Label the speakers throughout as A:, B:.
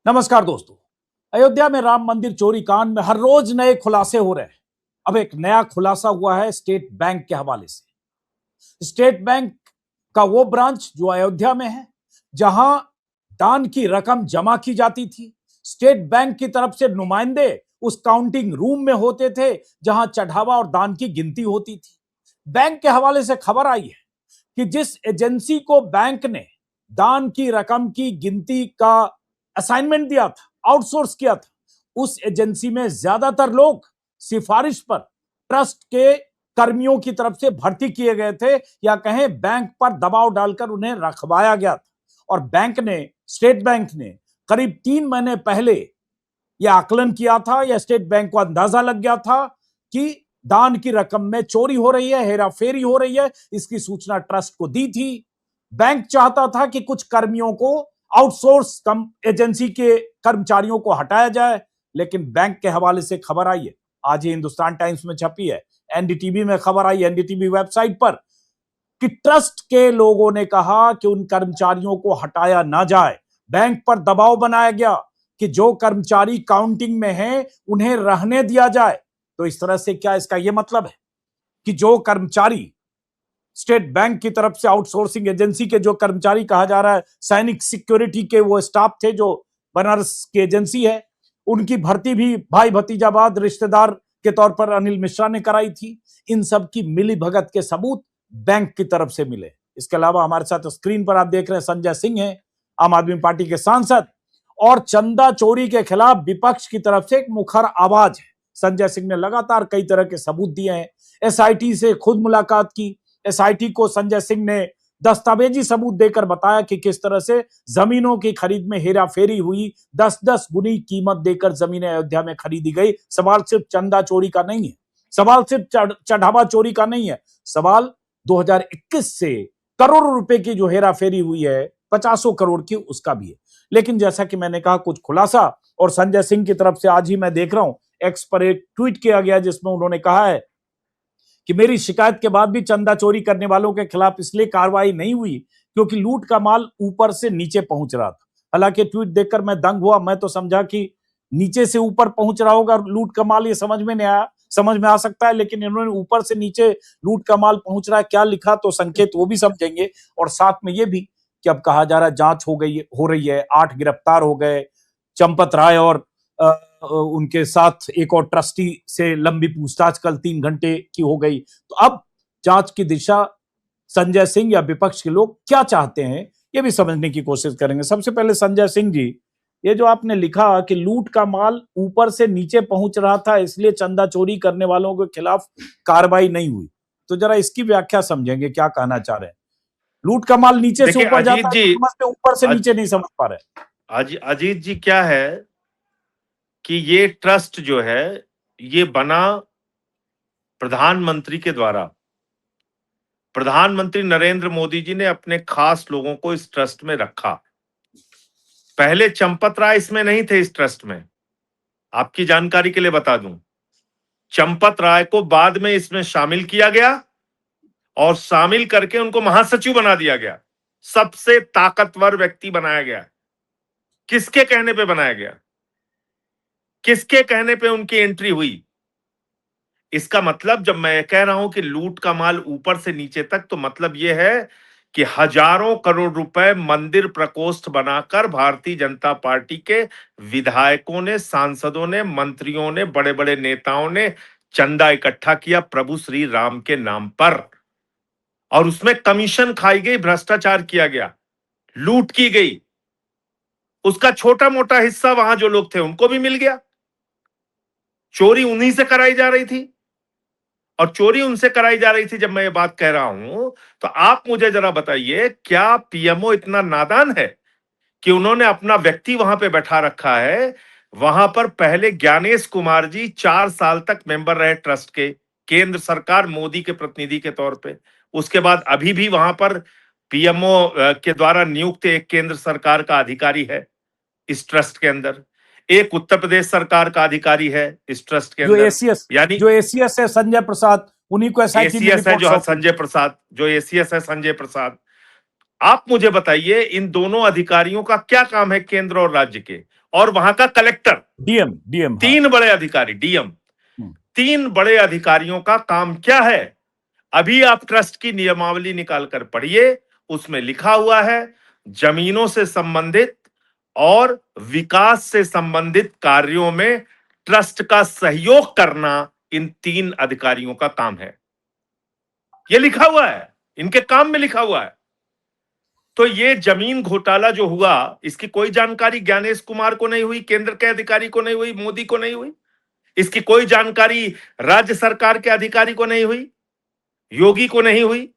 A: नमस्कार दोस्तों। अयोध्या में राम मंदिर चोरी कांड में हर रोज नए खुलासे हो रहे हैं। अब एक नया खुलासा हुआ है स्टेट बैंक के हवाले से। स्टेट बैंक का वो ब्रांच जो अयोध्या में है, जहां दान की रकम जमा की जाती थी। स्टेट बैंक की तरफ से नुमाइंदे उस काउंटिंग रूम में होते थे जहां चढ़ावा और दान की गिनती होती थी। बैंक के हवाले से खबर आई है कि जिस एजेंसी को बैंक ने दान की रकम की गिनती का असाइनमेंट दिया था, आउटसोर्स किया था, उस एजेंसी में ज्यादातर लोग सिफारिश पर ट्रस्ट के कर्मियों की तरफ से भर्ती किए गए थे, या कहें बैंक पर दबाव डालकर उन्हें रखवाया गया था। और बैंक ने, स्टेट बैंक ने करीब 3 महीने पहले यह आकलन किया था, या स्टेट बैंक को अंदाजा लग गया था कि दान की रकम में चोरी हो रही है, हेराफेरी हो रही है। इसकी सूचना ट्रस्ट को दी थी। बैंक चाहता था कि कुछ कर्मियों को, आउटसोर्स एजेंसी के कर्मचारियों को हटाया जाए, लेकिन बैंक के हवाले से खबर आई है, आज ही हिंदुस्तान टाइम्स में छपी है, एनडीटीवी में खबर आई, एनडीटीवी वेबसाइट पर, कि ट्रस्ट के लोगों ने कहा कि उन कर्मचारियों को हटाया ना जाए। बैंक पर दबाव बनाया गया कि जो कर्मचारी काउंटिंग में हैं उन्हें रहने दिया जाए। तो इस तरह से क्या इसका यह मतलब है कि जो कर्मचारी स्टेट बैंक की तरफ से, आउटसोर्सिंग एजेंसी के जो कर्मचारी, कहा जा रहा है सैनिक सिक्योरिटी के वो स्टाफ थे जो बनारस की एजेंसी है, उनकी भर्ती भी भाई भतीजावाद रिश्तेदार के तौर पर अनिल मिश्रा ने कराई थी। इन सब की मिली भगत के सबूत बैंक की तरफ से मिले। इसके अलावा हमारे साथ स्क्रीन पर आप देख रहे हैं संजय सिंह हैं, आम आदमी पार्टी के सांसद, और चंदा चोरी के खिलाफ विपक्ष की तरफ से एक मुखर आवाज है। संजय सिंह ने लगातार कई तरह के सबूत दिए हैं। एसआईटी से खुद मुलाकात की। एसआईटी को संजय सिंह ने दस्तावेजी सबूत देकर बताया कि किस तरह से जमीनों की खरीद में हेराफेरी हुई। 10-10 गुनी कीमत देकर जमीनें अयोध्या में खरीदी गई। सवाल सिर्फ चंदा चोरी का नहीं है, सवाल सिर्फ चढ़ावा चोरी का नहीं है, सवाल 2021 से करोड़ों रुपए की जो हेराफेरी हुई है, 50 करोड़ की, उसका भी है। लेकिन जैसा कि मैंने कहा, कुछ खुलासा, और संजय सिंह की तरफ से आज ही मैं देख रहा हूं एक्स पर एक ट्वीट किया गया जिसमें उन्होंने कहा है कि मेरी शिकायत के बाद भी चंदा चोरी करने वालों के खिलाफ इसलिए कार्रवाई नहीं हुई क्योंकि लूट का माल ऊपर से नीचे पहुंच रहा था। हालांकि ट्वीट देखकर मैं दंग हुआ। मैं तो समझा कि नीचे से ऊपर पहुंच रहा होगा लूट का माल, ये समझ में नहीं आया। समझ में आ सकता है, लेकिन इन्होंने ऊपर से नीचे लूट का माल पहुंच रहा है क्या लिखा, तो संकेत वो भी समझेंगे। और साथ में ये भी कि अब कहा जा रहा है जांच हो रही है, 8 गिरफ्तार हो गए। चंपत राय और उनके साथ एक और ट्रस्टी से लंबी पूछताछ कल 3 घंटे की हो गई। तो अब जांच की दिशा संजय सिंह या विपक्ष के लोग क्या चाहते हैं, ये भी समझने की कोशिश करेंगे। सबसे पहले संजय सिंह जी, ये जो आपने लिखा कि लूट का माल ऊपर से नीचे पहुंच रहा था इसलिए चंदा चोरी करने वालों के खिलाफ कार्रवाई नहीं हुई, तो जरा इसकी व्याख्या समझेंगे, क्या कहना चाह रहे हैं? लूट का माल नीचे से ऊपर जाता है, ऊपर से नीचे नहीं समझ पा रहे।
B: अजीत जी, क्या है कि ये ट्रस्ट जो है ये बना प्रधानमंत्री के द्वारा। प्रधानमंत्री नरेंद्र मोदी जी ने अपने खास लोगों को इस ट्रस्ट में रखा। पहले चंपत राय इसमें नहीं थे इस ट्रस्ट में। आपकी जानकारी के लिए बता दूं, चंपत राय को बाद में इसमें शामिल किया गया और शामिल करके उनको महासचिव बना दिया गया। सबसे ताकतवर व्यक्ति बनाया गया। किसके कहने पे बनाया गया? किसके कहने पे उनकी एंट्री हुई? इसका मतलब, जब मैं कह रहा हूं कि लूट का माल ऊपर से नीचे तक, तो मतलब यह है कि हजारों करोड़ रुपए मंदिर प्रकोष्ठ बनाकर भारतीय जनता पार्टी के विधायकों ने, सांसदों ने, मंत्रियों ने, बड़े बड़े नेताओं ने चंदा इकट्ठा किया प्रभु श्री राम के नाम पर, और उसमें कमीशन खाई गई, भ्रष्टाचार किया गया, लूट की गई। उसका छोटा मोटा हिस्सा वहां जो लोग थे उनको भी मिल गया। चोरी उन्हीं से कराई जा रही थी, और चोरी उनसे कराई जा रही थी। जब मैं ये बात कह रहा हूं तो आप मुझे जरा बताइए, क्या पीएमओ इतना नादान है कि उन्होंने अपना व्यक्ति वहां पे बैठा रखा है? वहां पर पहले ज्ञानेश कुमार जी 4 साल तक मेंबर रहे ट्रस्ट के, केंद्र सरकार मोदी के प्रतिनिधि के तौर पे। उसके बाद अभी भी वहां पर पीएमओ के द्वारा नियुक्त एक केंद्र सरकार का अधिकारी है इस ट्रस्ट के अंदर, एक उत्तर प्रदेश सरकार का अधिकारी है इस ट्रस्ट के अंदर,
A: यानी जो एसीएस है संजय प्रसाद, उन्हीं को
B: एसीएस है जो संजय प्रसाद, जो एसीएस है संजय प्रसाद। आप मुझे बताइए इन दोनों अधिकारियों का क्या काम है केंद्र और राज्य के, और वहां का कलेक्टर,
A: डीएम हाँ।
B: तीन बड़े अधिकारी, डीएम, तीन बड़े अधिकारियों का काम क्या है? अभी आप ट्रस्ट की नियमावली निकाल कर पढ़िए, उसमें लिखा हुआ है जमीनों से संबंधित और विकास से संबंधित कार्यों में ट्रस्ट का सहयोग करना इन तीन अधिकारियों का काम है। ये लिखा हुआ है, इनके काम में लिखा हुआ है। तो ये जमीन घोटाला जो हुआ, इसकी कोई जानकारी ज्ञानेश कुमार को नहीं हुई, केंद्र के अधिकारी को नहीं हुई, मोदी को नहीं हुई। इसकी कोई जानकारी राज्य सरकार के अधिकारी को नहीं हुई, योगी को नहीं हुई।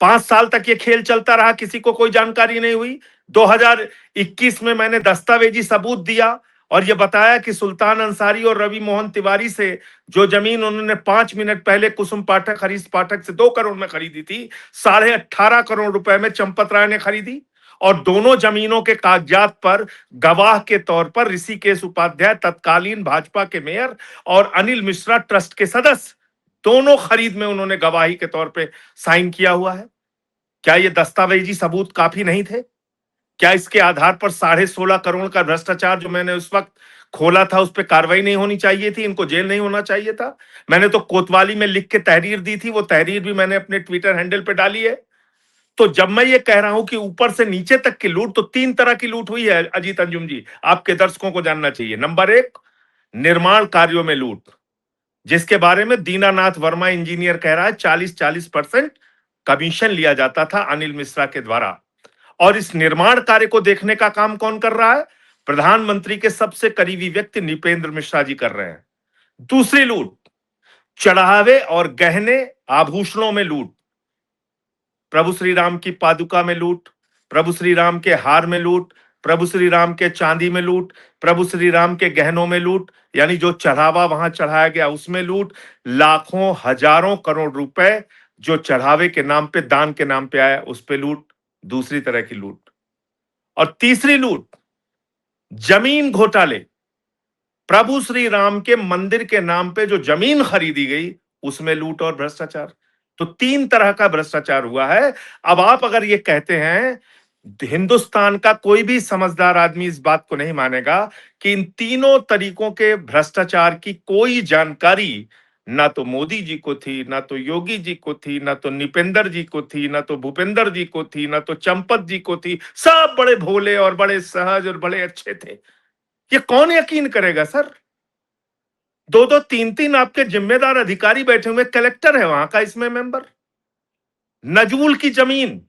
B: 5 साल तक ये खेल चलता रहा, किसी को कोई जानकारी नहीं हुई। 2021 में मैंने दस्तावेजी सबूत दिया और यह बताया कि सुल्तान अंसारी और रवि मोहन तिवारी से जो जमीन उन्होंने 5 मिनट पहले कुसुम पाठक, हरीश पाठक से 2 करोड़ में खरीदी थी, 18.5 करोड़ रुपए में चंपत राय ने खरीदी। और दोनों जमीनों के कागजात पर गवाह के तौर पर ऋषिकेश उपाध्याय, तत्कालीन भाजपा के मेयर, और अनिल मिश्रा, ट्रस्ट के सदस्य, दोनों खरीद में उन्होंने गवाही के तौर पे साइन किया हुआ है। क्या ये दस्तावेजी सबूत काफी नहीं थे? क्या इसके आधार पर 16.5 करोड़ का भ्रष्टाचार जो मैंने उस वक्त खोला था, उस पर कार्रवाई नहीं होनी चाहिए थी? इनको जेल नहीं होना चाहिए था? मैंने तो कोतवाली में लिख के तहरीर दी थी, वो तहरीर भी मैंने अपने ट्विटर हैंडल पे डाली है। तो जब मैं ये कह रहा हूं कि ऊपर से नीचे तक की लूट, तो 3 तरह की लूट हुई है अजीत अंजुम जी, आपके दर्शकों को जानना चाहिए। नंबर 1, निर्माण कार्यों में लूट, जिसके बारे में दीनानाथ वर्मा इंजीनियर कह रहा है 40% कमीशन लिया जाता था अनिल मिश्रा के द्वारा। और इस निर्माण कार्य को देखने का काम कौन कर रहा है? प्रधानमंत्री के सबसे करीबी व्यक्ति नृपेंद्र मिश्रा जी कर रहे हैं। दूसरी लूट, चढ़ावे और गहने आभूषणों में लूट, प्रभु श्री राम की पादुका में लूट, प्रभु श्री राम के हार में लूट, प्रभु श्री राम के चांदी में लूट, प्रभु श्री राम के गहनों में लूट, यानी जो चढ़ावा वहां चढ़ाया गया उसमें लूट, लाखों हजारों करोड़ रुपए जो चढ़ावे के नाम पे, दान के नाम पे आया, उस पे लूट, दूसरी तरह की लूट। और तीसरी लूट, जमीन घोटाले, प्रभु श्री राम के मंदिर के नाम पे जो जमीन खरीदी गई उसमें लूट और भ्रष्टाचार। तो 3 तरह का भ्रष्टाचार हुआ है। अब आप अगर ये कहते हैं, हिंदुस्तान का कोई भी समझदार आदमी इस बात को नहीं मानेगा कि इन तीनों तरीकों के भ्रष्टाचार की कोई जानकारी ना तो मोदी जी को थी, ना तो योगी जी को थी, ना तो निपेंद्र जी को थी, ना तो भूपेंद्र जी को थी, ना तो चंपत जी को थी। सब बड़े भोले और बड़े सहज और बड़े अच्छे थे। ये कौन यकीन करेगा सर? 2-2, 3-3 आपके जिम्मेदार अधिकारी बैठे हुए, कलेक्टर है वहां का इसमें मेंबर। नजूल की जमीन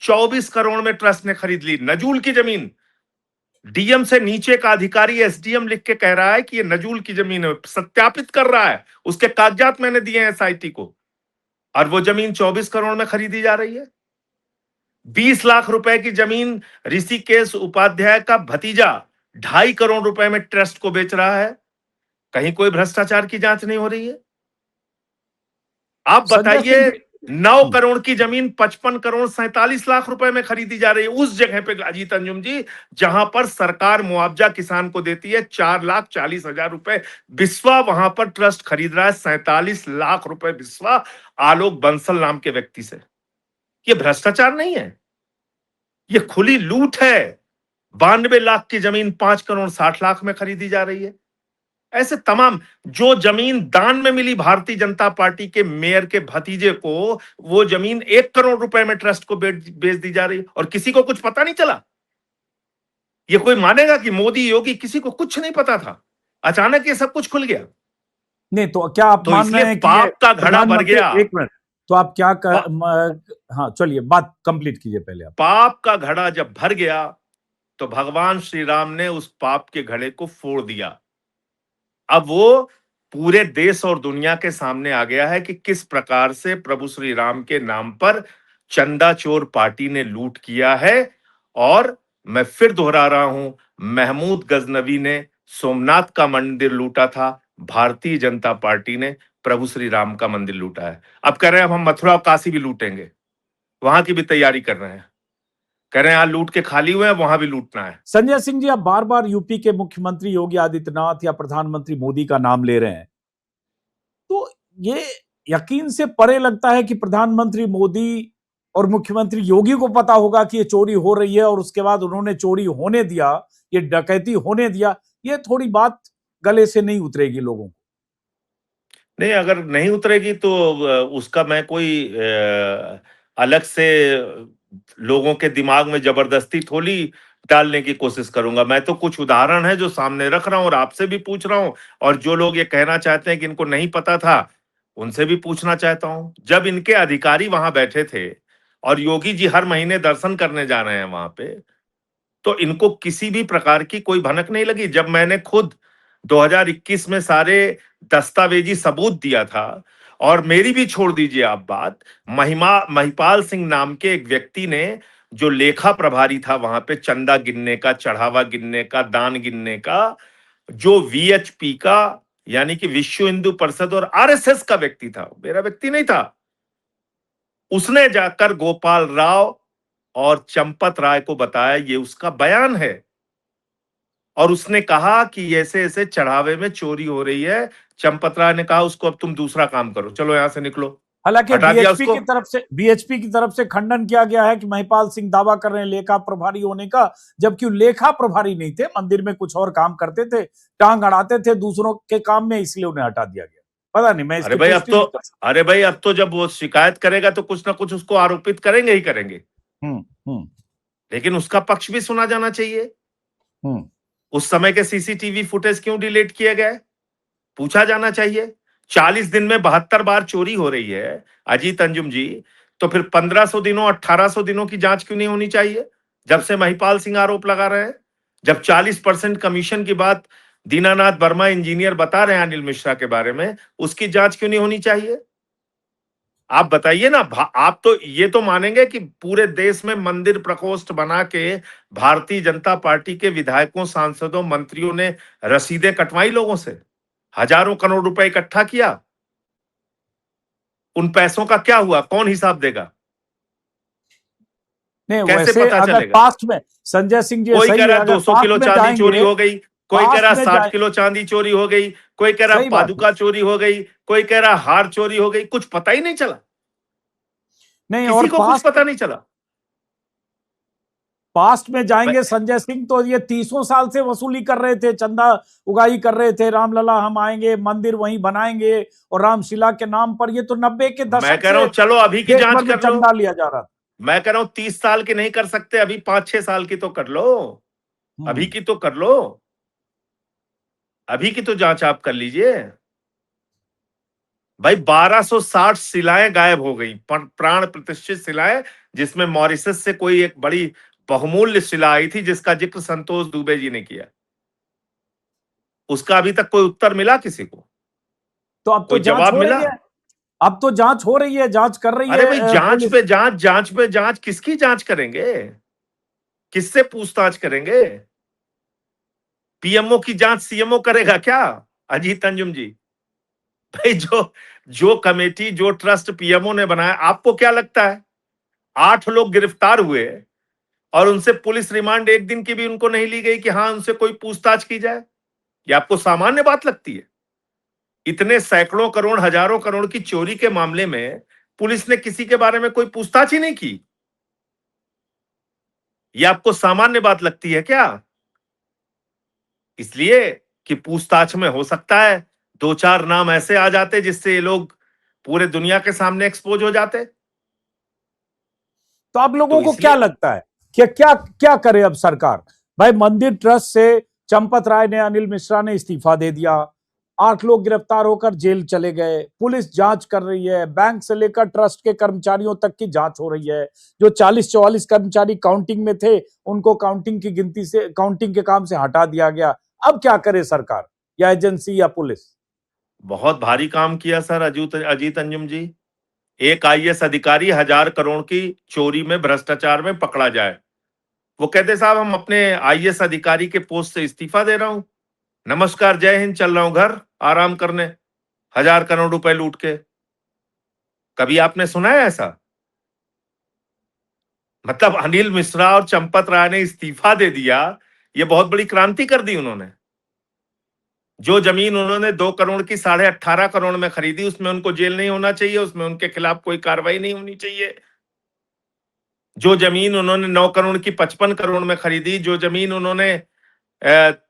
B: 24 करोड़ में ट्रस्ट ने खरीद ली, नजूल की जमीन। डीएम से नीचे का अधिकारी एसडीएम लिख के कह रहा है कि ये नजूल की जमीन है, सत्यापित कर रहा है, उसके कागजात मैंने दिए हैं एसआईटी को, और वो जमीन 24 करोड़ में खरीदी जा रही है। 20 लाख रुपए की जमीन ऋषिकेश उपाध्याय का भतीजा 2.5 करोड़ रुपए में ट्रस्ट को बेच रहा है। कहीं कोई भ्रष्टाचार की जांच नहीं हो रही है? आप
A: संजय
B: बताइए,
A: सिंह
B: 9 करोड़ की जमीन 55 करोड़ 47 लाख रुपए में खरीदी जा रही है उस जगह पे अजीत अंजुम जी, जहां पर सरकार मुआवजा किसान को देती है 4,40,000 रुपए। बिस्वा वहां पर ट्रस्ट खरीद रहा है 47 लाख रुपए, बिस्वा आलोक बंसल नाम के व्यक्ति से। ये भ्रष्टाचार नहीं है, ये खुली लूट है। 92 लाख की जमीन 5 करोड़ 60 लाख में खरीदी जा रही है। ऐसे तमाम, जो जमीन दान में मिली भारतीय जनता पार्टी के मेयर के भतीजे को, वो जमीन 1 करोड़ रुपए में ट्रस्ट को बेच दी जा रही है और किसी को कुछ पता नहीं चला। ये कोई मानेगा कि मोदी योगी किसी को कुछ नहीं पता था? अचानक ये सब कुछ खुल गया।
A: नहीं, तो क्या आप
B: तो
A: मान
B: इसलिए
A: रहे हैं कि ये
B: पाप का घड़ा भर
A: प्रधानमंत्री,
B: गया।
A: एक मिनट, तो आप क्या हाँ चलिए, बात कंप्लीट कीजिए पहले आप।
B: पाप का घड़ा जब भर गया तो भगवान श्री राम ने उस पाप के घड़े को फोड़ दिया। अब वो पूरे देश और दुनिया के सामने आ गया है कि किस प्रकार से प्रभु श्री राम के नाम पर चंदा चोर पार्टी ने लूट किया है। और मैं फिर दोहरा रहा हूं, महमूद गजनवी ने सोमनाथ का मंदिर लूटा था, भारतीय जनता पार्टी ने प्रभु श्री राम का मंदिर लूटा है। अब कह रहे हैं अब हम मथुरा और काशी भी लूटेंगे, वहां की भी तैयारी कर रहे हैं। कह रहे हैं यहां लूट के खाली हुए हैं, वहां भी लूटना है।
A: संजय सिंह जी, आप बार बार यूपी के मुख्यमंत्री योगी आदित्यनाथ या प्रधानमंत्री मोदी का नाम ले रहे हैं, तो ये यकीन से परे लगता है कि प्रधानमंत्री मोदी और मुख्यमंत्री योगी को पता होगा कि ये चोरी हो रही है और उसके बाद उन्होंने चोरी होने दिया, ये डकैती होने दिया, ये थोड़ी बात गले से नहीं उतरेगी लोगों को।
B: नहीं, अगर नहीं उतरेगी तो उसका मैं कोई अलग से लोगों के दिमाग में जबरदस्ती थोड़ी डालने की कोशिश करूंगा। मैं तो कुछ उदाहरण है जो सामने रख रहा हूं और आपसे भी पूछ रहा हूं, और जो लोग ये कहना चाहते हैं कि इनको नहीं पता था, उनसे भी पूछना चाहता हूं। जब इनके अधिकारी वहां बैठे थे और योगी जी हर महीने दर्शन करने जा रहे हैं वहां पे, तो इनको किसी भी प्रकार की कोई भनक नहीं लगी। जब मैंने खुद 2021 में सारे दस्तावेजी सबूत दिया था, और मेरी भी छोड़ दीजिए आप बात, महिपाल सिंह नाम के एक व्यक्ति ने, जो लेखा प्रभारी था वहां पे, चंदा गिनने का, चढ़ावा गिनने का, दान गिनने का, जो वीएचपी का यानी कि विश्व हिंदू परिषद और आरएसएस का व्यक्ति था, मेरा व्यक्ति नहीं था, उसने जाकर गोपाल राव और चंपत राय को बताया, ये उसका बयान है, और उसने कहा कि ऐसे ऐसे चढ़ावे में चोरी हो रही है। चंपत राय ने कहा उसको, अब तुम दूसरा काम करो, चलो यहां से निकलो।
A: हालांकि
B: हटा दिया उसको।
A: बीएचपी की तरफ से खंडन किया गया है कि महिपाल सिंह दावा कर रहे हैं लेखा प्रभारी होने का, जबकि लेखा प्रभारी नहीं थे, मंदिर में कुछ और काम करते थे, टांग अड़ाते थे दूसरों के काम में, इसलिए उन्हें हटा दिया गया। पता नहीं, मैं इसकी पुष्टि नहीं कर सकता।
B: अरे भाई, अब तो जब वो शिकायत करेगा तो कुछ ना कुछ उसको आरोपित करेंगे ही करेंगे,
A: हम्म
B: लेकिन उसका पक्ष भी सुना जाना चाहिए।
A: हम्म
B: उस समय के सीसीटीवी फुटेज क्यों डिलीट किए गए, पूछा जाना चाहिए। 40 दिन में 72 बार चोरी हो रही है अजीत अंजुम जी, तो फिर 1500 दिनों 1800 दिनों की जांच क्यों नहीं होनी चाहिए, जब से महिपाल सिंह आरोप लगा रहे हैं? जब 40% कमीशन की बात दीनानाथ वर्मा इंजीनियर बता रहे हैं अनिल मिश्रा के बारे में, उसकी जांच क्यों नहीं होनी चाहिए? आप बताइए ना। आप तो ये तो मानेंगे कि पूरे देश में मंदिर प्रकोष्ठ बना के भारतीय जनता पार्टी के विधायकों, सांसदों, मंत्रियों ने रसीदें कटवाई लोगों से, हजारों करोड़ रुपए इकट्ठा किया। उन पैसों का क्या हुआ, कौन हिसाब देगा?
A: नहीं,
B: कैसे
A: वैसे
B: पता
A: अगर
B: चलेगा?
A: पास्ट में, संजय सिंह जी
B: कोई
A: सही
B: कह
A: है,
B: रहा है
A: अगर
B: 200
A: पास्ट
B: किलो
A: में
B: चांदी चोरी
A: जाएंगे,
B: हो गई, कोई कह
A: पास्ट
B: रहा
A: में
B: 60
A: जाए,
B: किलो चांदी चोरी हो गई, कोई कह रहा
A: सही बात है।
B: पादुका चोरी हो गई, कोई कह रहा हार चोरी हो गई, कुछ पता ही नहीं चला।
A: नहीं, और
B: किसी को कुछ पता नहीं चला।
A: पास्ट में जाएंगे संजय सिंह, तो ये 30 साल से वसूली कर रहे थे, चंदा उगाही कर रहे थे, रामलला हम आएंगे, मंदिर वहीं बनाएंगे और रामशिला के नाम पर। ये तो 90 के
B: मैं
A: दशक
B: कह रहा
A: से
B: हूं चलो अभी की
A: देश
B: जांच
A: भर में
B: कर लो।
A: चंदा लिया जा रहा था।
B: मैं कह रहा हूं 30 साल की नहीं कर सकते, अभी 5-6 साल की तो कर लो। अभी
A: हम्म
B: की तो कर लो। अभी की तो जांच आप कर लीजिए भाई। 1260 शिलाएं गायब हो गई, प्राण प्रतिष्ठित शिलाएं, जिसमें मॉरिशस से कोई एक बड़ी बहुमूल्य शिला आई थी जिसका जिक्र संतोष दुबे जी ने किया। उसका अभी तक कोई उत्तर मिला किसी को?
A: तो अब तो
B: कोई
A: जांच
B: जवाब
A: हो
B: मिला?
A: रही है, अब तो जांच हो रही है, जांच कर रही
B: अरे भाई,
A: है
B: जांच
A: पुलिस।
B: पे जांच, जांच पे जांच, किसकी जांच करेंगे? किससे पूछताछ करेंगे? पीएमओ की जांच सीएमओ करेगा क्या? अजीत अंजुम जी, भाई जो जो कमेटी, जो ट्रस्ट पीएमओ ने बनाया, आपको क्या लगता है 8 लोग गिरफ्तार हुए और उनसे पुलिस रिमांड एक दिन की भी उनको नहीं ली गई कि हाँ उनसे कोई पूछताछ की जाए? ये आपको सामान्य बात लगती है? इतने सैकड़ों करोड़, हजारों करोड़ की चोरी के मामले में पुलिस ने किसी के बारे में कोई पूछताछ ही नहीं की? ये आपको सामान्य बात लगती है क्या? इसलिए कि पूछताछ में हो सकता है 2-4 नाम ऐसे आ जाते जिससे ये लोग पूरे दुनिया के सामने एक्सपोज हो जाते।
A: तो अब लोगों
B: तो
A: को क्या
B: इसलिए
A: लगता है कि क्या क्या करे अब सरकार? भाई, मंदिर ट्रस्ट से चंपत राय ने, अनिल मिश्रा ने इस्तीफा दे दिया, 8 लोग गिरफ्तार होकर जेल चले गए, पुलिस जांच कर रही है, बैंक से लेकर ट्रस्ट के कर्मचारियों तक की जांच हो रही है। जो 40-44 कर्मचारी काउंटिंग में थे, उनको काउंटिंग की गिनती से, काउंटिंग के काम से हटा दिया गया। अब क्या करे सरकार या एजेंसी या पुलिस?
B: बहुत भारी काम किया सर अजीत अंजुम जी। एक आईएएस अधिकारी 1000 करोड़ की चोरी में, भ्रष्टाचार में पकड़ा जाए, वो कहते साहब हम अपने आईएएस अधिकारी के पोस्ट से इस्तीफा दे रहा हूं, नमस्कार जय हिंद, चल रहा हूं घर आराम करने, 1000 करोड़ रुपए लूट के। कभी आपने सुना है ऐसा? मतलब अनिल मिश्रा और चंपत राय ने इस्तीफा दे दिया, ये बहुत बड़ी क्रांति कर दी उन्होंने। जो जमीन उन्होंने 2 करोड़ की 18.5 करोड़ में खरीदी, उसमें उनको जेल नहीं होना चाहिए, उसमें उनके खिलाफ कोई कार्रवाई नहीं होनी चाहिए। जो जमीन उन्होंने 9 करोड़ की 55 करोड़ में खरीदी, जो जमीन उन्होंने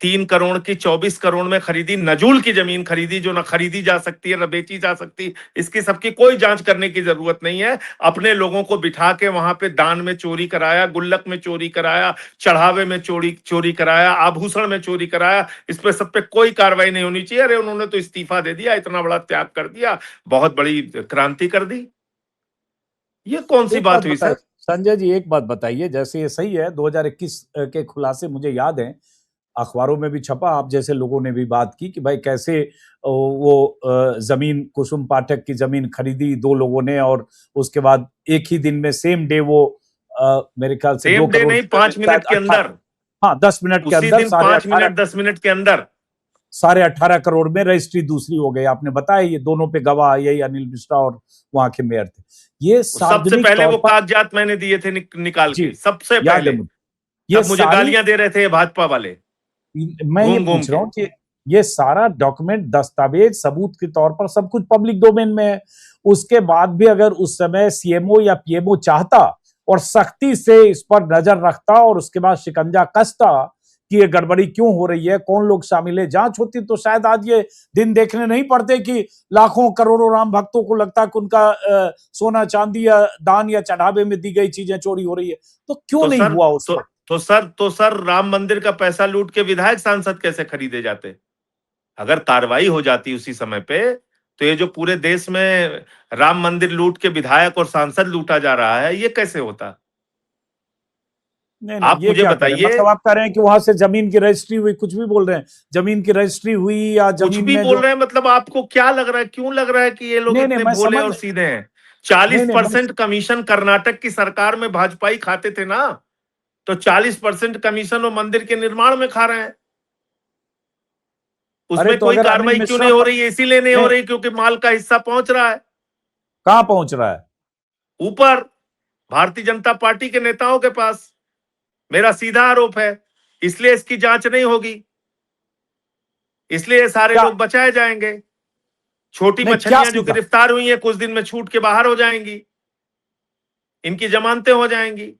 B: 3 करोड़ की 24 करोड़ में खरीदी, नजूल की जमीन खरीदी जो ना खरीदी जा सकती है ना बेची जा सकती, इसकी सबकी कोई जांच करने की जरूरत नहीं है। अपने लोगों को बिठा के वहां पे दान में चोरी कराया, गुल्लक में चोरी कराया, चढ़ावे में चोरी चोरी कराया, आभूषण में चोरी कराया, इस पे सब पे कोई कार्रवाई नहीं होनी चाहिए। अरे उन्होंने तो इस्तीफा दे दिया, इतना बड़ा त्याग कर दिया, बहुत बड़ी क्रांति कर दी, ये कौन सी
A: एक बात
B: बात हुई
A: बताए
B: सर?
A: संजय जी, एक बात बताइए, जैसे ये सही है 2021 के खुलासे मुझे याद हैं, अखबारों में भी छपा, आप जैसे लोगों ने भी बात की कि भाई कैसे वो जमीन, कुसुम पाठक की जमीन खरीदी दो लोगों ने, और उसके बाद एक ही दिन में सेम डे वो मेरे ख्याल से दो
B: सेम डे
A: करोड़
B: नहीं, 5
A: शायद
B: मिनट के अंदर,
A: हाँ 10 मिनट के
B: उसी
A: अंदर
B: दिन 5 मिनट 10 मिनट के अंदर।
A: 18.5 करोड़ में रजिस्ट्री दूसरी हो गई। आपने बताया ये दोनों पे गवाह यही अनिल मिश्रा और वहां के मेयर थे। ये
B: सबसे
A: सार्वजनिक
B: पहले
A: तौर
B: वो
A: पर,
B: कागजात मैंने दिए थे निकाल
A: जी
B: के, सबसे
A: याद है
B: पहले।
A: मुझे, ये
B: तब मुझे
A: सारी,
B: गालियां दे रहे थे ये भाजपा वाले,
A: मैं ये
B: घूम घूम
A: पूछ रहा
B: के।
A: हूँ कि ये सारा डॉक्यूमेंट, दस्तावेज, सबूत के तौर पर सब कुछ पब्लिक डोमेन में है। उसके बाद भी अगर उस समय सीएमओ या पीएमओ चाहता और सख्ती से इस पर नजर रखता और उसके बाद शिकंजा कसता कि ये गड़बड़ी क्यों हो रही है, कौन लोग शामिल है, जांच होती, तो शायद आज ये दिन देखने नहीं पड़ते कि लाखों करोड़ों राम भक्तों को लगता है कि उनका सोना चांदी या दान या चढ़ावे में दी गई चीजें चोरी हो रही है। तो क्यों
B: तो
A: नहीं
B: सर
A: हुआ उस
B: तो
A: वक्त?
B: तो सर राम मंदिर का पैसा लूट के विधायक सांसद कैसे खरीदे जाते? अगर कार्रवाई हो जाती उसी समय पे, तो ये जो पूरे देश में राम मंदिर लूट के विधायक और सांसद लूटा जा रहा है, ये कैसे होता?
A: नहीं नहीं,
B: आप
A: ये
B: मुझे
A: क्या करें,
B: बताइए।
A: मतलब आप कह रहे हैं कि वहां से जमीन की रजिस्ट्री हुई, कुछ भी बोल रहे हैं, जमीन की रजिस्ट्री हुई या
B: कुछ
A: जमीन
B: भी
A: में
B: बोल
A: जो,
B: रहे हैं, मतलब आपको क्या लग रहा है, क्यों लग रहा है कि ये लोग
A: नहीं नहीं
B: इतने
A: मैं
B: भोले
A: समझ,
B: और सीधे हैं?
A: नहीं नहीं मैं,
B: 40% कमीशन कर्नाटक की सरकार में भाजपाई खाते थे ना, तो 40% कमीशन वो मंदिर के निर्माण में खा रहे हैं।
A: अरे
B: उसमें
A: तो
B: कोई
A: अगर अनिल
B: कार्रवाई क्यों
A: मिश्रा
B: नहीं हो
A: पर,
B: रही है? इसीलिए नहीं हो
A: नहीं,
B: रही क्योंकि माल का हिस्सा पहुंच रहा है
A: कहां पहुंच रहा है?
B: ऊपर, भारतीय जनता पार्टी के नेताओं के पास। मेरा सीधा आरोप है, इसलिए इसकी जांच नहीं होगी, इसलिए ये सारे
A: क्या,
B: लोग बचाए जाएंगे। छोटी
A: नहीं क्या
B: मछलियां जो
A: सीधा,
B: गिरफ्तार हुई हैं कुछ दिन में छूट के बाहर हो जाएंगी, इनकी जमानतें हो जाएंगी।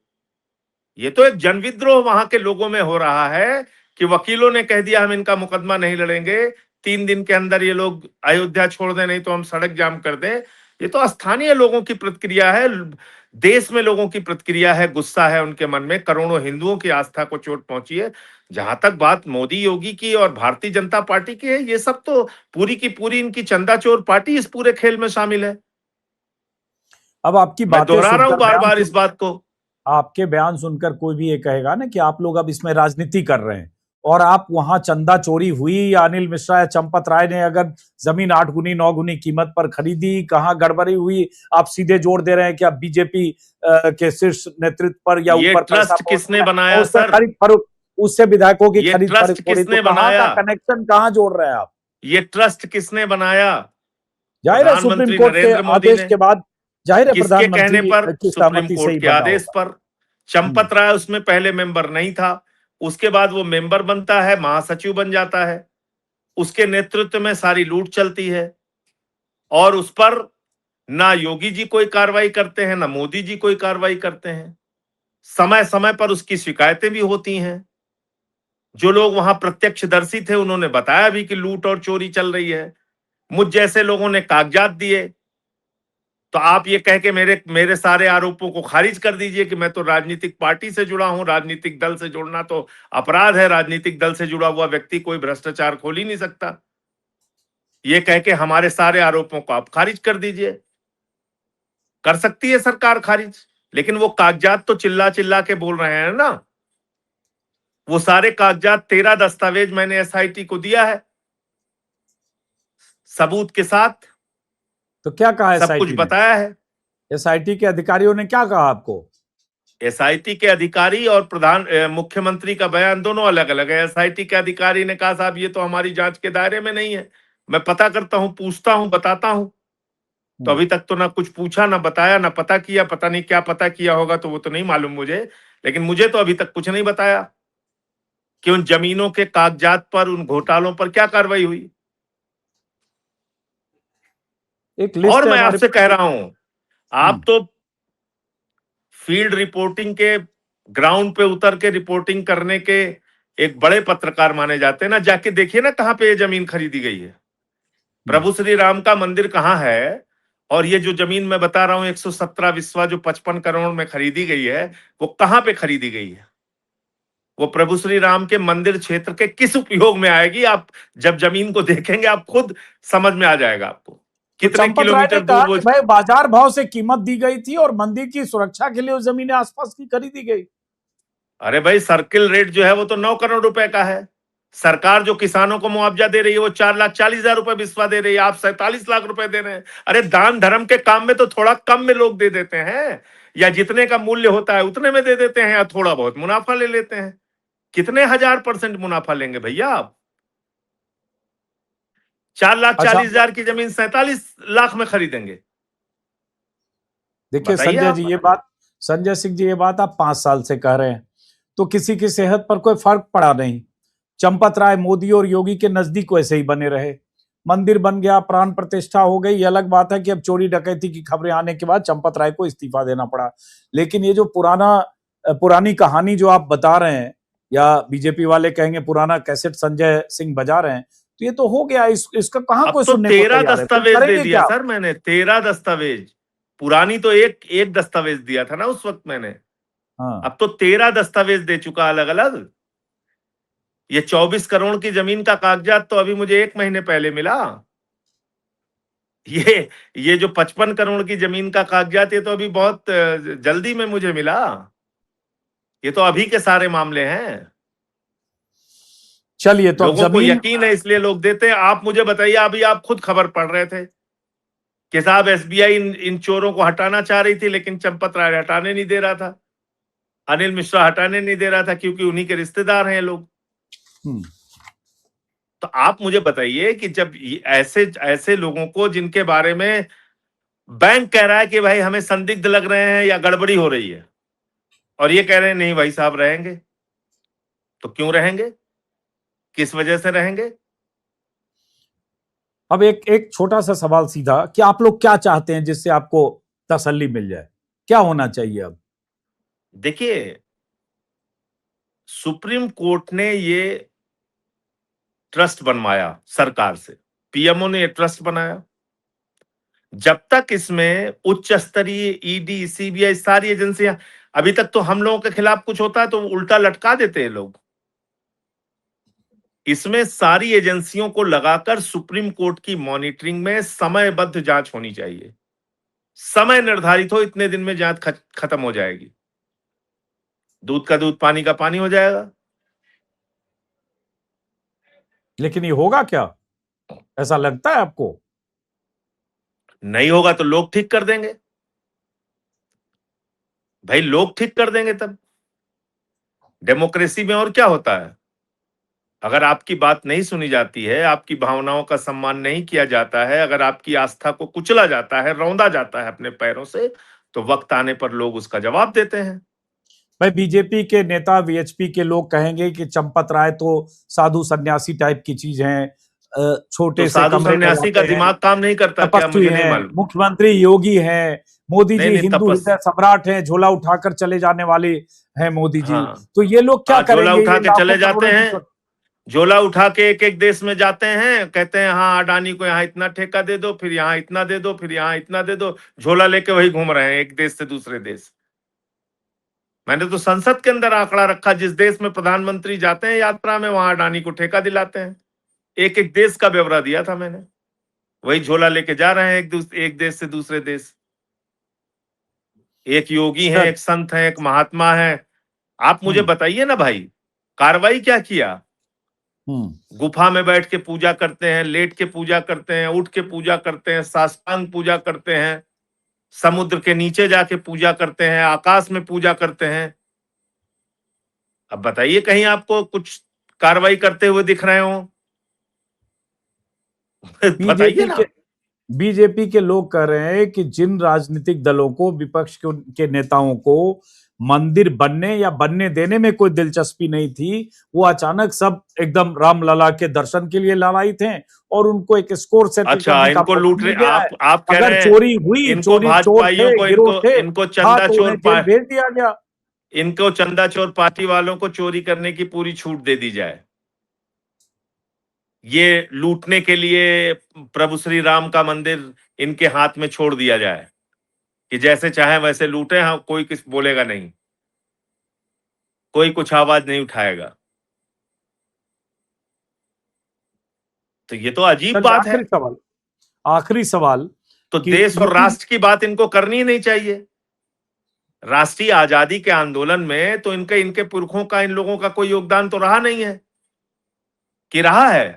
B: ये तो एक जनविद्रोह वहां के लोगों में हो रहा है कि वकीलों ने कह दिया हम इनका मुकदमा नहीं लड़ेंगे, 3 दिन के अंदर ये लोग अयोध्या छोड़ दें, नहीं तो हम सड़क जाम कर दें। ये तो स्थानीय लोगों की प्रतिक्रिया है, देश में लोगों की प्रतिक्रिया है, गुस्सा है उनके मन में, करोड़ों हिंदुओं की आस्था को चोट पहुंची है। जहां तक बात मोदी योगी की और भारतीय जनता पार्टी की है, ये सब तो पूरी की पूरी इनकी चंदाचोर पार्टी इस पूरे खेल में शामिल है।
A: अब आपकी
B: मैं
A: बातें
B: दोहरा रहा हूं
A: सुनकर,
B: बार
A: बयान
B: बार
A: सुन,
B: इस बात को।
A: आपके बयान सुनकर कोई भी ये कहेगा ना कि आप लोग अब इसमें राजनीति कर रहे हैं, और आप वहां चंदा चोरी हुई या अनिल मिश्रा या चंपत राय ने अगर जमीन 8 गुनी 9 गुनी कीमत पर खरीदी, कहां गड़बड़ी हुई, आप सीधे जोड़ दे रहे हैं कि अब बीजेपी के शीर्ष नेतृत्व पर या
B: ये
A: ऊपर पैसा
B: ट्रस्ट
A: पहुंच
B: किसने
A: रहा है और
B: बनाया
A: उससे
B: सर?
A: खरीद फरोख्त, उससे विधायकों की
B: ये
A: खरीद
B: ट्रस्ट
A: फरोख्त हो रही, तो
B: किसने
A: कहां का
B: बनाया?
A: कनेक्शन कहां जोड़ रहे हैं आप?
B: ये ट्रस्ट किसने बनाया?
A: जाहिर है सुप्रीम
B: प्रधानमंत्री
A: कोर्ट के
B: नरेंद्र मोदी
A: आदेश
B: ने।
A: के बाद, जाहिर है
B: किसके कहने
A: प्रधानमंत्री
B: पर?
A: की
B: सुप्रीम
A: सहमति से
B: कोर्ट
A: ही
B: के
A: बना
B: आदेश
A: होगा।
B: पर।
A: हम्म।
B: चंपत राय उसमें पहले मेंबर नहीं था, उसके बाद वो मेंबर बनता है, महासचिव बन जाता है, उसके नेतृत्व में सारी लूट चलती है, और उस पर ना योगी जी कोई कार्रवाई करते हैं, ना मोदी जी कोई कार्रवाई करते हैं। समय समय पर उसकी शिकायतें भी होती हैं। जो लोग वहां प्रत्यक्षदर्शी थे उन्होंने बताया भी कि लूट और चोरी चल रही है। मुझ जैसे लोगों ने कागजात दिए, तो आप ये कह के मेरे मेरे सारे आरोपों को खारिज कर दीजिए कि मैं तो राजनीतिक पार्टी से जुड़ा हूं। राजनीतिक दल से जुड़ना तो अपराध है, राजनीतिक दल से जुड़ा हुआ व्यक्ति कोई भ्रष्टाचार खोल ही नहीं सकता। ये कह के हमारे सारे आरोपों को आप खारिज कर दीजिए। कर सकती है सरकार खारिज, लेकिन वो कागजात तो चिल्ला चिल्ला के बोल रहे हैं ना। वो सारे कागजात, 13 दस्तावेज मैंने एसआईटी को दिया है सबूत के साथ,
A: तो क्या कहा
B: सब कुछ
A: एसआईटी ने?
B: बताया है।
A: एसआईटी के अधिकारियों ने क्या कहा आपको?
B: एसआईटी के अधिकारी और मुख्यमंत्री का बयान दोनों अलग अलग है। एसआईटी के अधिकारी ने कहा साहब ये तो हमारी जांच के दायरे में नहीं है, मैं पता करता हूं, पूछता हूं, बताता हूं। तो
A: हम्म।
B: अभी तक तो ना कुछ पूछा, ना बताया, ना पता किया, पता नहीं क्या पता किया होगा तो वो तो नहीं मालूम मुझे, लेकिन मुझे तो अभी तक कुछ नहीं बताया कि उन जमीनों के कागजात पर, उन घोटालों पर क्या कार्रवाई हुई।
A: एक लिस्ट
B: और
A: है
B: मैं
A: हमारे
B: आपसे
A: पास
B: कह
A: एक,
B: रहा हूं, आप
A: हम्म,
B: तो फील्ड रिपोर्टिंग के, ग्राउंड पे उतर के रिपोर्टिंग करने के एक बड़े पत्रकार माने जाते हैं ना, जाके देखिए ना कहां पे ये जमीन खरीदी गई है। प्रभु श्री राम का मंदिर कहां है, और ये जो जमीन मैं बता रहा हूं 117 विश्वा जो 55 करोड़ में खरीदी गई है, वो कहां पे खरीदी गई है? वो प्रभु श्री राम के मंदिर क्षेत्र के किस उपयोग में आएगी? आप जब जमीन को देखेंगे आप खुद समझ में आ जाएगा आपको
A: तो
B: कितने
A: चंपत राय ने
B: किलोमीटर
A: कहा
B: दूर वो।
A: कि भाई बाजार भाव से कीमत दी गई थी और मंदिर की सुरक्षा के लिए उस जमीनें आसपास की खरीदी गई।
B: अरे भाई, सर्किल रेट जो है वो तो 9 करोड़ रुपए का है। सरकार जो किसानों को मुआवजा दे रही है वो 4,40,000 रुपए बिस्वा दे रही है, आप 47 लाख रुपए दे रहे हैं। अरे दान धर्म के काम में तो थोड़ा कम में लोग दे देते हैं, या जितने का मूल्य होता है उतने में दे देते हैं, या थोड़ा बहुत मुनाफा ले लेते हैं। कितने 1000% मुनाफा लेंगे भैया आप? 4,40,000 की जमीन 47 लाख में खरीदेंगे?
A: देखिए
B: बताइए
A: संजय
B: आप।
A: जी, ये बात, संजय सिंह जी, ये बात आप 5 साल से कह रहे हैं, तो किसी की सेहत पर कोई फर्क पड़ा नहीं। चंपत राय मोदी और योगी के नजदीक वैसे ही बने रहे। मंदिर बन गया, प्राण प्रतिष्ठा हो गई। ये अलग बात है कि अब चोरी डकैती की खबरें आने के बाद चंपत राय को इस्तीफा देना पड़ा। लेकिन ये जो पुरानी कहानी जो आप बता रहे हैं, या बीजेपी वाले कहेंगे पुराना कैसेट संजय सिंह बजा रहे हैं, तो ये तो हो गया। इसका कहां
B: अब
A: कोई
B: तो
A: सुनने को
B: 13
A: तैयार है? फिर
B: दस्तावेज दे
A: करेंगे
B: दिया
A: क्या?
B: सर मैंने, 13 दस्तावेज। पुरानी तो एक दस्तावेज दिया था ना उस वक्त मैंने,
A: हाँ,
B: अब तो 13 दस्तावेज दे चुका अलग अलग। ये 24 करोड़ की जमीन का कागजात तो अभी मुझे 1 महीने पहले मिला। ये जो 55 करोड़ की जमीन का कागजात, ये तो अभी बहुत जल्दी में मुझे मिला। ये तो अभी के सारे मामले हैं।
A: चलिए तो अब
B: लोगों को
A: जमीन,
B: यकीन है इसलिए लोग देते हैं। आप मुझे बताइए, अभी आप खुद खबर पढ़ रहे थे कि साहब एसबीआई इन चोरों को हटाना चाह रही थी, लेकिन चंपत राय हटाने नहीं दे रहा था, अनिल मिश्रा हटाने नहीं दे रहा था, क्योंकि उन्हीं के रिश्तेदार हैं ये लोग। तो आप मुझे बताइए कि जब ऐसे ऐसे लोगों को, जिनके बारे में बैंक कह रहा है कि भाई हमें संदिग्ध लग रहे हैं या गड़बड़ी हो रही है, और ये कह रहे हैं नहीं भाई साहब रहेंगे, तो क्यों रहेंगे? किस वजह से रहेंगे?
A: अब एक छोटा सा सवाल सीधा, कि आप लोग क्या चाहते हैं जिससे आपको तसल्ली मिल जाए? क्या होना चाहिए अब?
B: देखिए, सुप्रीम कोर्ट ने ये ट्रस्ट बनवाया सरकार से, पीएमओ ने ये ट्रस्ट बनाया। जब तक इसमें उच्च स्तरीय ईडी, सीबीआई, सारी एजेंसियां, अभी तक तो हम लोगों के खिलाफ कुछ होता है तो उल्टा लटका देते हैं लोग। इसमें सारी एजेंसियों को लगाकर सुप्रीम कोर्ट की मॉनिटरिंग में समयबद्ध जांच होनी चाहिए। समय निर्धारित हो, इतने दिन में जांच खत्म हो जाएगी, दूध का दूध पानी का पानी हो जाएगा।
A: लेकिन ये होगा क्या? ऐसा लगता है आपको?
B: नहीं होगा तो लोग ठीक कर देंगे भाई, लोग ठीक कर देंगे। तब डेमोक्रेसी में और क्या होता है, अगर आपकी बात नहीं सुनी जाती है, आपकी भावनाओं का सम्मान नहीं किया जाता है, अगर आपकी आस्था को कुचला जाता है, रौंदा जाता है अपने पैरों से, तो वक्त आने पर लोग उसका जवाब देते हैं।
A: भाई बीजेपी के नेता, वीएचपी के लोग कहेंगे कि चंपत राय तो साधु सन्यासी टाइप की चीज है,
B: तो
A: छोटे से
B: साधु
A: कमरे में
B: सन्यासी का
A: रहते हैं,
B: दिमाग काम नहीं करता क्या?
A: तपस्वी
B: मुझे नहीं
A: हैं,
B: मालूम।
A: मुख्यमंत्री योगी हैं, मोदी
B: नहीं
A: जी
B: नहीं,
A: हिंदू
B: तपस
A: हृदय सम्राट हैं, झोला उठाकर चले जाने वाले हैं मोदी जी।
B: हाँ
A: तो ये लोग क्या
B: हाँ, झोला
A: करेंगे?
B: उठा
A: ये
B: के
A: लाखों
B: चले जाते
A: करोड़ों की
B: हैं, झोला उठा के एक एक देश में जाते हैं, कहते हैं हाँ अडानी को यहाँ इतना ठेका दे दो, फिर यहाँ इतना दे दो, फिर यहाँ इतना दे दो, झोला लेके वही घूम रहे हैं एक देश से दूसरे देश। मैंने तो संसद के अंदर आंकड़ा रखा, जिस देश में प्रधानमंत्री जाते हैं यात्रा में, वहां अडानी को ठेका दिलाते हैं। एक एक देश का ब्यौरा दिया था मैंने। वही झोला लेके जा रहे हैं एक देश से दूसरे देश। एक योगी हैं,
A: चल,
B: एक संत हैं, एक महात्मा है। आप मुझे
A: हम्म
B: बताइए ना भाई, कार्रवाई क्या किया?
A: हम्म
B: गुफा में बैठ के पूजा करते हैं, लेट के पूजा करते हैं, उठ के पूजा करते हैं, साष्टांग पूजा करते हैं, समुद्र के नीचे जाके पूजा करते हैं, आकाश में पूजा करते हैं। अब बताइए कहीं आपको कुछ कार्रवाई करते हुए दिख रहे हो? बताइए
A: बीजेपी
B: ना।
A: के बीजेपी के लोग कह रहे हैं कि जिन राजनीतिक दलों को, विपक्ष के नेताओं को मंदिर बनने या बनने देने में कोई दिलचस्पी नहीं थी, वो अचानक सब एकदम रामलला के दर्शन के लिए लाए थे और उनको एक स्कोर सेटल
B: अच्छा,
A: करने का
B: इनको
A: मौका
B: लूट
A: मिल
B: रहे,
A: गया है।
B: आप कह
A: अगर
B: रहे हैं
A: चोरी हुई,
B: इनको
A: चोरी चोर
B: भाजपाइयों
A: थे,
B: को,
A: गिरोह
B: इनको
A: थे,
B: इनको
A: हाँ,
B: चंदा
A: तो
B: चोर
A: उन्हें जेल भेज दिया गया।
B: इनको चंदा चोर पार्टी वालों को चोरी करने की पूरी छूट दे दी जाए, ये लूटने के लिए प्रभु श्री राम का मंदिर इनके हाथ में छोड़ दिया जाए कि जैसे चाहे वैसे लूटे, हाँ, कोई किस बोलेगा नहीं, कोई कुछ आवाज नहीं उठाएगा। तो ये तो अजीब
A: चलिए,
B: बात है।
A: आखिरी सवाल
B: तो
A: कि
B: देश और
A: यूपी,
B: राष्ट्र की बात इनको करनी ही नहीं चाहिए। राष्ट्रीय आजादी के आंदोलन में तो इनके इनके पुरखों का, इन लोगों का कोई योगदान तो रहा नहीं है कि रहा है।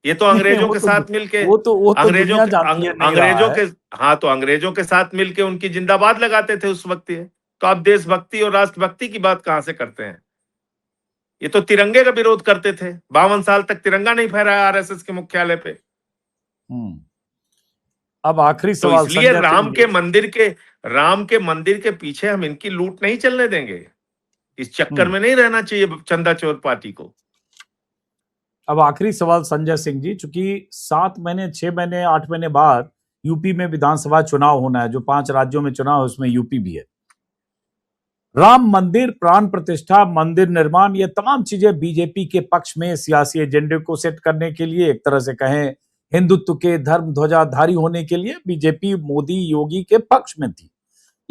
B: ये तो
A: नहीं,
B: अंग्रेजों के साथ मिलके,
A: वो तो
B: अंग्रेजों
A: दुनिया
B: के
A: जानती है नहीं रहा
B: अंग्रेजों
A: है।
B: के, हाँ, तो अंग्रेजों के साथ मिलके उनकी जिंदाबाद लगाते थे उस वक्त। ये तो आप देशभक्ति और राष्ट्रभक्ति की बात कहां से करते हैं? ये तो तिरंगे का विरोध करते थे, 52 साल तक तिरंगा नहीं फहराया आरएसएस के मुख्यालय पे।
A: हम्म। अब आखिरी
B: तो
A: सवाल
B: इसलिए
A: संजय सिंह जी।
B: राम के मंदिर के पीछे हम इनकी लूट नहीं चलने देंगे। इस चक्कर
A: हम्म।
B: में नहीं रहना चाहिए चंदा चोर पार्टी को।
A: अब आखिरी सवाल संजय सिंह जी, चूंकि 7 महीने, 6 महीने, 8 महीने बाद यूपी में विधानसभा चुनाव होना है, जो 5 राज्यों में चुनाव है उसमें यूपी भी है। राम मंदिर, प्राण प्रतिष्ठा, मंदिर निर्माण, ये तमाम चीजें बीजेपी के पक्ष में सियासी एजेंडे को सेट करने के लिए, एक तरह से कहें हिंदुत्व के धर्म ध्वजाधारी होने के लिए बीजेपी मोदी योगी के पक्ष में थी।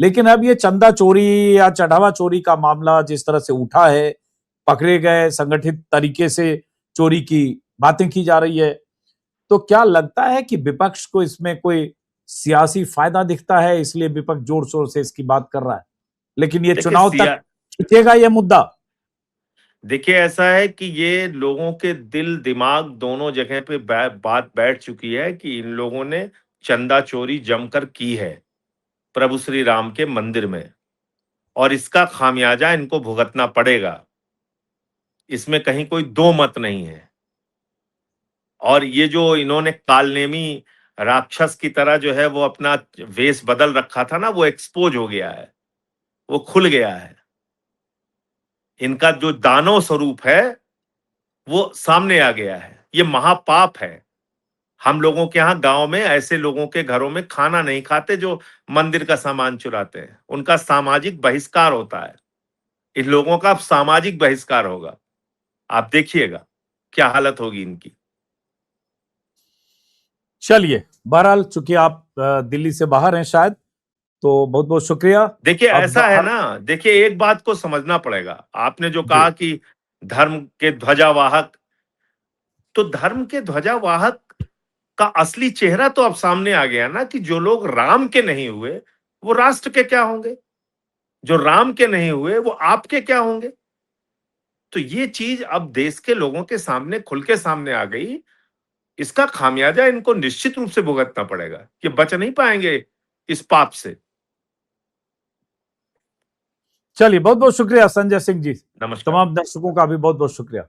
A: लेकिन अब ये चंदा चोरी या चढ़ावा चोरी का मामला जिस तरह से उठा है, पकड़े गए, संगठित तरीके से चोरी की बातें की जा रही है, तो क्या लगता है कि विपक्ष को इसमें कोई सियासी फायदा दिखता है, इसलिए विपक्ष जोर शोर से इसकी बात कर रहा है, लेकिन ये
B: देखिए
A: चुनाव तक खींचेगा ये मुद्दा?
B: देखिए, ऐसा है कि ये लोगों के दिल दिमाग दोनों जगह पे बात बैठ चुकी है कि इन लोगों ने चंदा चोरी जमकर की है प्रभु श्री राम के मंदिर में, और इसका खामियाजा इनको भुगतना पड़ेगा। इसमें कहीं कोई दो मत नहीं है। और ये जो इन्होंने कालनेमी राक्षस की तरह जो है वो अपना वेश बदल रखा था ना, वो एक्सपोज हो गया है, वो खुल गया है। इनका जो दानव स्वरूप है वो सामने आ गया है। ये महापाप है। हम लोगों के यहाँ गांव में ऐसे लोगों के घरों में खाना नहीं खाते जो मंदिर का सामान चुराते हैं। उनका सामाजिक बहिष्कार होता है। इन लोगों का अब सामाजिक बहिष्कार होगा। आप देखिएगा क्या हालत होगी इनकी।
A: चलिए, बहरहाल चूंकि आप दिल्ली से बाहर हैं शायद, तो बहुत बहुत शुक्रिया।
B: देखिए,
A: अब
B: ऐसा है
A: हर
B: ना, देखिए एक बात को समझना पड़ेगा। आपने जो
A: जी,
B: कहा कि धर्म के ध्वजावाहक, तो धर्म के ध्वजावाहक का असली चेहरा तो अब सामने आ गया ना, कि जो लोग राम के नहीं हुए वो राष्ट्र के क्या होंगे, जो राम के नहीं हुए वो आपके क्या होंगे। तो ये चीज अब देश के लोगों के सामने खुल के सामने आ गई। इसका खामियाजा इनको निश्चित रूप से भुगतना पड़ेगा। ये बच नहीं पाएंगे इस पाप से।
A: चलिए, बहुत बहुत शुक्रिया संजय सिंह जी।
B: नमस्कार।
A: तमाम दर्शकों का भी बहुत बहुत शुक्रिया।